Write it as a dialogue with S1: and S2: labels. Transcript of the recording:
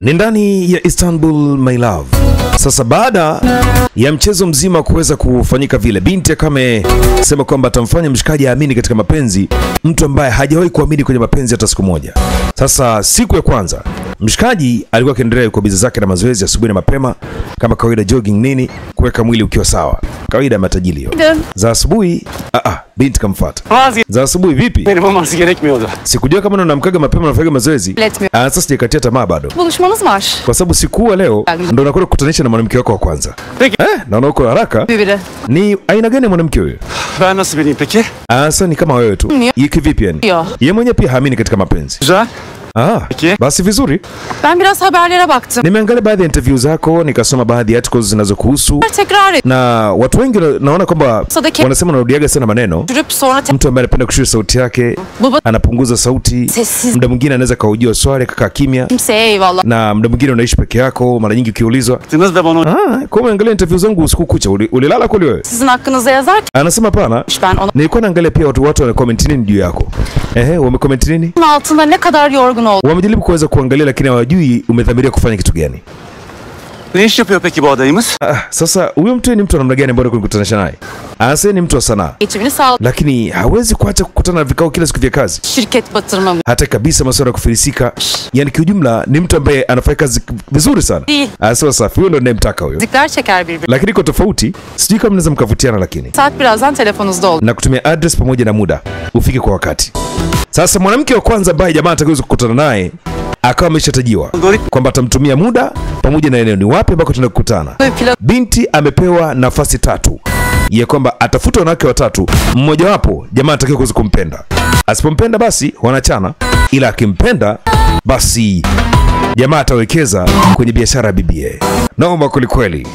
S1: Ni ndani ya Istanbul my love. Sasa baada ya mchezo mzima kuweza kufanyika vile, binti akasema kwamba atamfanya mshikaji aamini katika mapenzi, mtu ambaye hajawahi kuamini kwenye mapenzi hata siku moja. Sasa siku ya kwanza mshikaji alikuwa akiendelea kwa bizi zake na mazoezi asubuhi na mapema kama kawaida, jogging nini, kuweka mwili ukiwa sawa, kawaida matajili hiyo za asubuhi. Binti kamfuata. Za asubuhi vipi?
S2: Benim olması gerekmiyordu.
S1: Sikujua kama unamkaga mapema unafanya mazoezi. Sasa sijakatia tamaa bado.
S3: Buluşmamız var.
S1: Kwa sababu siku leo ndo unakwenda kukutanisha na mwanamke wako wa kwanza. Naona uko haraka. Ni aina gani mwanamke huyo?
S2: Ben nasıl biriyim peki?
S1: Sasa ni kama wewe tu. Yiki vipi yani? Yeye mwenyewe pia haamini katika mapenzi.
S2: Güzel.
S1: Basi vizuri.
S3: Ben biraz haberlere baktım.
S1: Nimeangalia baadhi ya interview zako, nikasoma baadhi ya articles zinazokuhusu. Na watu wengi naona kwamba wanasema unarudiaga sana maneno. Mtu ambaye anapenda kushusha sauti yake, anapunguza sauti. Muda mwingine anaweza kaujua swali kaka kimya. Na muda mwingine unaishi peke yako, mara nyingi ukiulizwa. Kwa umeangalia interview zangu usiku kucha, ulilala kweli wewe?
S3: Sizin hakkınızda yazarken.
S1: Anasema pana. Nilikuwa naangalia pia watu wana comment nini juu yako. Wamecomment nini?
S3: Altında ne kadar yorgun oldu.
S1: Wamejaribu kuweza kuangalia lakini hawajui umedhamiria kufanya kitu gani.
S2: Ne iş yapıyor peki bu adayımız?
S1: Sasa huyo mtu ni mtu namna gani ambaye unakutanishana naye? Anasema ni mtu wa sanaa. Lakini hawezi kuacha kukutana na vikao kila siku vya kazi.
S3: Şirket batırmamı.
S1: Hata kabisa masuala ya kufilisika. Yani kiujumla ni mtu ambaye anafanya kazi vizuri sana. Anasema safi, huyo ndo ninayemtaka huyo.
S3: Zikler çeker birbirine.
S1: Lakini kwa tofauti, sijui kama mnaweza mkavutiana lakini.
S3: Saat birazdan telefonunuzda oldu.
S1: Na kutumia address pamoja na muda. Ufike kwa wakati. Sasa mwanamke wa kwanza ambaye jamaa atakayeweza kukutana naye akawa ameshatajiwa kwamba atamtumia muda pamoja na eneo ni wapi ambako tunaenda kukutana. Binti amepewa nafasi 3 ya kwamba atafuta wanawake watatu, mmoja wapo jamaa atakaye kuweza kumpenda. Asipompenda basi wanachana, ila akimpenda basi jamaa atawekeza kwenye biashara ya BBA. Naomba kweli.